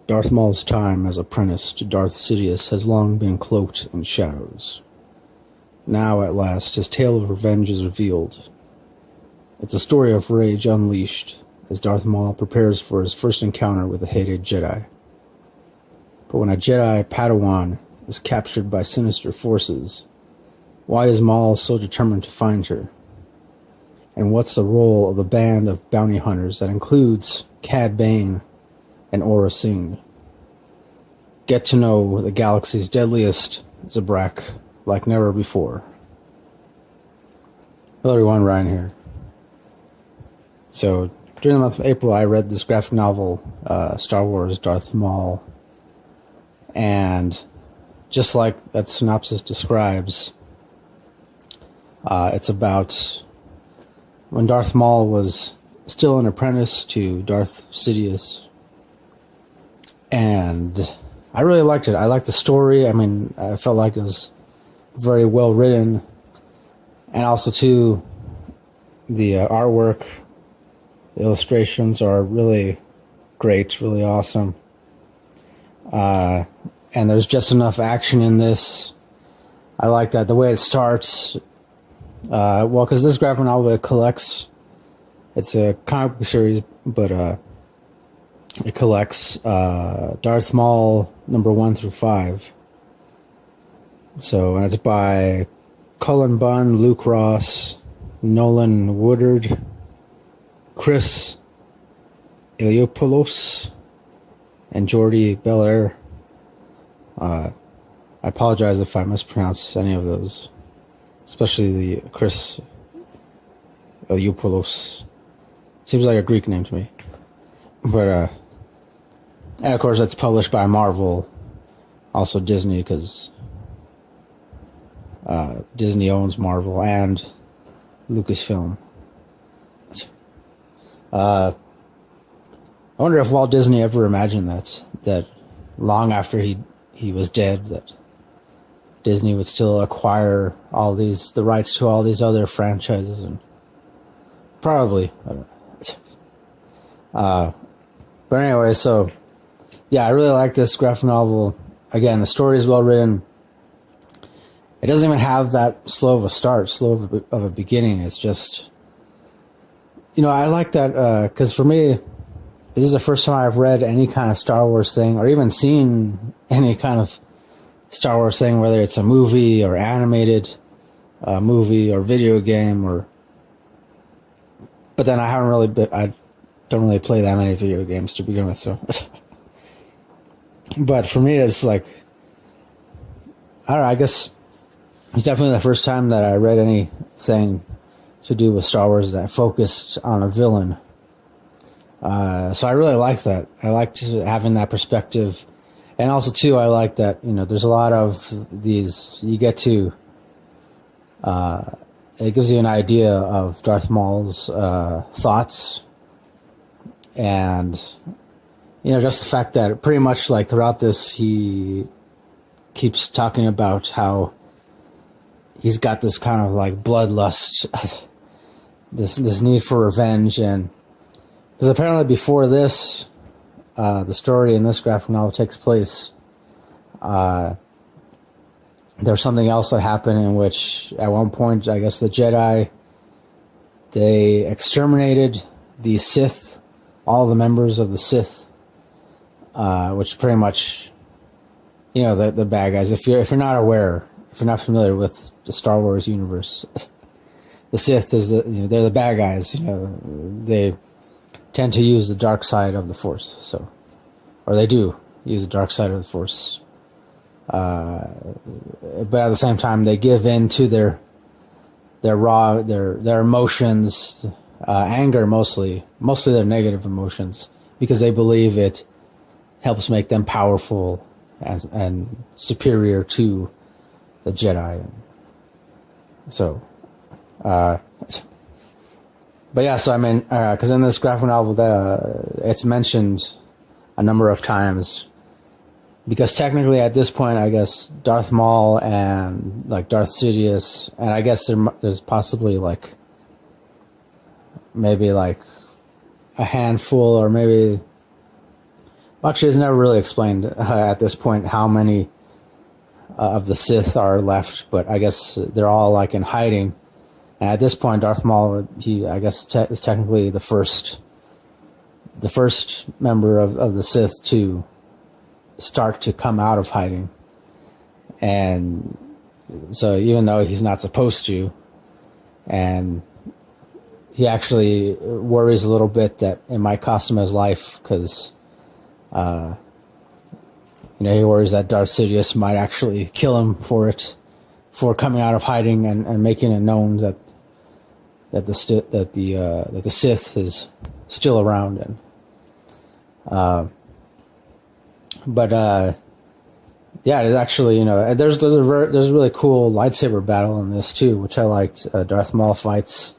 Darth Maul's time as apprentice to Darth Sidious has long been cloaked in shadows. Now, at last, his tale of revenge is revealed. It's a story of rage unleashed as Darth Maul prepares for his first encounter with a hated Jedi. But when a Jedi Padawan is captured by sinister forces, why is Maul so determined to find her? And what's the role of the band of bounty hunters that includes Cad Bane and Aurra Sing? Get to know the galaxy's deadliest Zabrak like never before. Hello everyone, Ryan here. So, during the month of April, I read this graphic novel, Star Wars Darth Maul. And just like that synopsis describes, it's about when Darth Maul was still an apprentice to Darth Sidious. And I really liked it. I liked the story. I mean, I felt like it was very well written. And also, too, the artwork, the illustrations are really great, really awesome. And there's just enough action in this. I like that. The way it starts, well, because this graphic novel, it collects, it's a comic book series, but it collects Darth Maul number 1 through 5. So, and it's by Cullen Bunn, Luke Ross, Nolan Woodard, Chris Iliopoulos, and Jordi Belair. I apologize if I mispronounce any of those, especially the Chris Iliopoulos. Seems like a Greek name to me. But, and of course it's published by Marvel, also Disney, because Disney owns Marvel and Lucasfilm. I wonder if Walt Disney ever imagined that long after he was dead, that Disney would still acquire the rights to all these other franchises, and probably, I don't know. But anyway, so yeah, I really like this graphic novel. Again, the story is well written. It doesn't even have that slow of a start, slow of a beginning. It's just, I like that, because for me, this is the first time I've read any kind of Star Wars thing, or even seen any kind of Star Wars thing, whether it's a movie or animated movie or video game, but then I don't really play that many video games to begin with, so. But for me, it's like, I don't know, I guess it's definitely the first time that I read anything to do with Star Wars that focused on a villain. So I really liked that. I liked having that perspective. And also, too, I like that, there's a lot of these, you get to, it gives you an idea of Darth Maul's thoughts. And, just the fact that pretty much like throughout this, he keeps talking about how he's got this kind of like bloodlust, this need for revenge. And because apparently before this, the story in this graphic novel takes place, there's something else that happened in which at one point, I guess the Jedi, they exterminated the Sith, all the members of the Sith, which pretty much, the bad guys. If you're not aware, if you're not familiar with the Star Wars universe, the Sith they're the bad guys. They tend to use the dark side of the Force, or they do use the dark side of the Force. But at the same time, they give in to their emotions, anger mostly their negative emotions, because they believe it helps make them powerful and superior to the Jedi. So, but yeah, so I mean, because in this graphic novel, it's mentioned a number of times, because technically at this point, I guess Darth Maul and like Darth Sidious, and I guess there's possibly maybe like a handful, or maybe Actually, it's never really explained at this point how many of the Sith are left, but I guess they're all like in hiding. And at this point, Darth Maul, he I guess is technically the first member of the Sith to start to come out of hiding. And so even though he's not supposed to, and he actually worries a little bit that it might cost him his life, because he worries that Darth Sidious might actually kill him for coming out of hiding and making it known that the Sith is still around. And yeah, it's actually, there's a really cool lightsaber battle in this too, which I liked. Darth Maul fights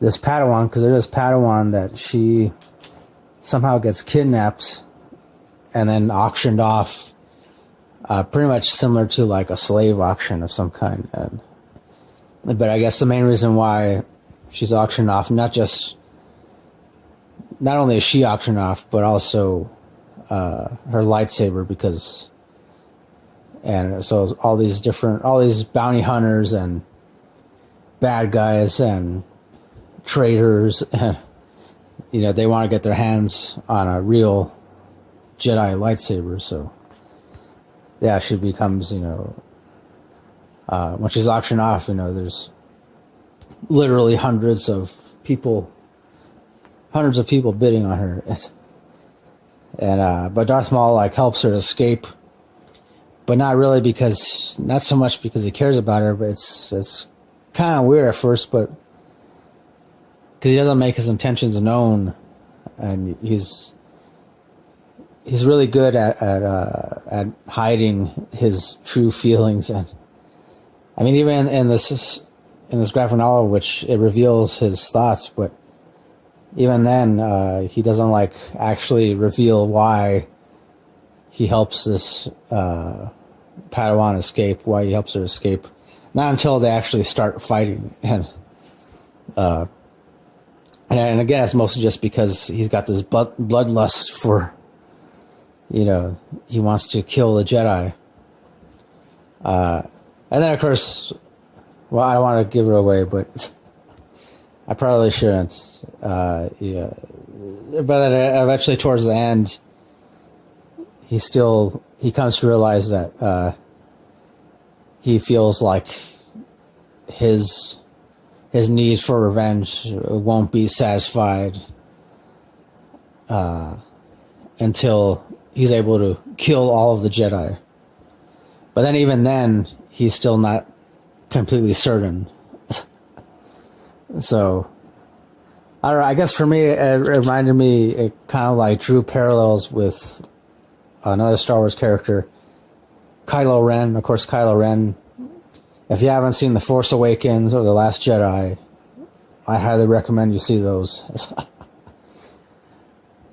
this Padawan, because there's this Padawan that she somehow gets kidnapped and then auctioned off, pretty much similar to like a slave auction of some kind. But I guess the main reason why she's auctioned off, not only is she auctioned off, but also her lightsaber, and so all these bounty hunters and bad guys and traitors, and they want to get their hands on a real Jedi lightsaber. So yeah, she becomes, when she's auctioned off, there's literally hundreds of people bidding on her. And but Darth Maul helps her escape, but not so much because he cares about her, but it's kind of weird at first, but because he doesn't make his intentions known, and he's really good at hiding his true feelings. And I mean, even in this graphic novel, which it reveals his thoughts, but even then, he doesn't actually reveal why he helps this Padawan escape, why he helps her escape. Not until they actually start fighting. And again, it's mostly just because he's got this bloodlust for, he wants to kill the Jedi. And then, of course, well, I don't want to give it away, but I probably shouldn't. But eventually, towards the end, he comes to realize that he feels like his need for revenge won't be satisfied until he's able to kill all of the Jedi. But then, even then, he's still not completely certain. So, I don't know, I guess for me, it reminded me, it kind of drew parallels with another Star Wars character, Kylo Ren. Of course, Kylo Ren, if you haven't seen The Force Awakens or The Last Jedi, I highly recommend you see those.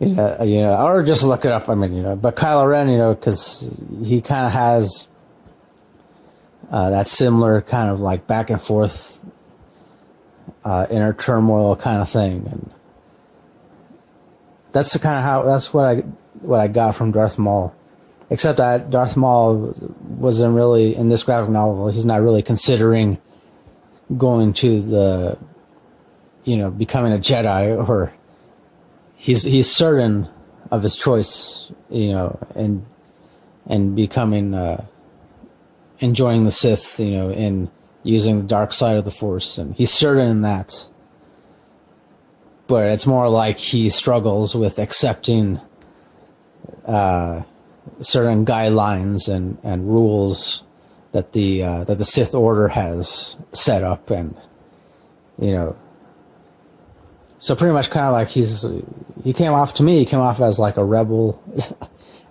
Or just look it up. I mean, but Kylo Ren, because he kind of has that similar kind of back and forth, inner turmoil kind of thing, and that's what I got from Darth Maul. Except that Darth Maul wasn't really, in this graphic novel, he's not really considering going to the, becoming a Jedi, or he's certain of his choice, and becoming, enjoying the Sith, and using the dark side of the Force, and he's certain in that. But it's more like he struggles with accepting certain guidelines and rules that the Sith Order has set up, and so pretty much kind of he came off as a rebel,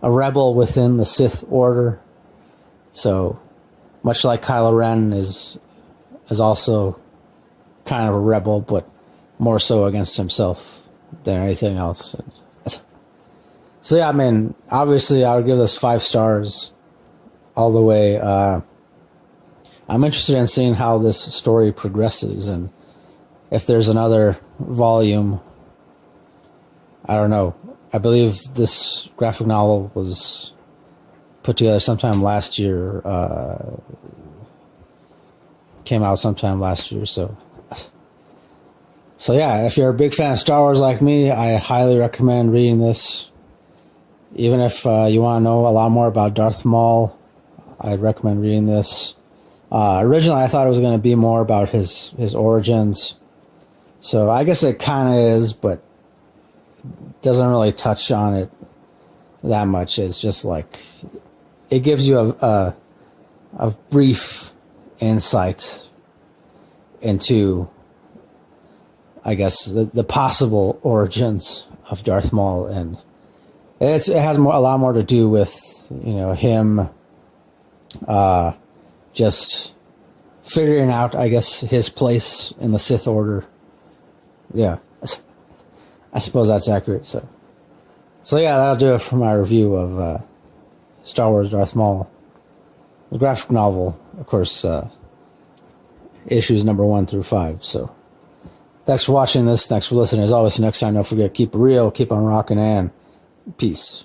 a rebel within the Sith Order. So much like Kylo Ren is also kind of a rebel, but more so against himself than anything else. So yeah, I mean, obviously I would give this 5 stars all the way. I'm interested in seeing how this story progresses, and if there's another volume, I don't know. I believe this graphic novel was put together sometime last year. Came out sometime last year, so yeah, if you're a big fan of Star Wars like me, I highly recommend reading this. Even if you want to know a lot more about Darth Maul, I'd recommend reading this. Originally, I thought it was going to be more about his origins, so I guess it kind of is, but doesn't really touch on it that much. It's just like it gives you a brief insight into, I guess, the possible origins of Darth Maul, and it has a lot more to do with, you know, him just figuring out, I guess, his place in the Sith Order. Yeah, I suppose that's accurate. So yeah, that'll do it for my review of Star Wars Darth Maul, the graphic novel, of course, issues number 1 through 5. So thanks for watching this. Thanks for listening. As always, next time, don't forget, keep it real, keep on rocking, and peace.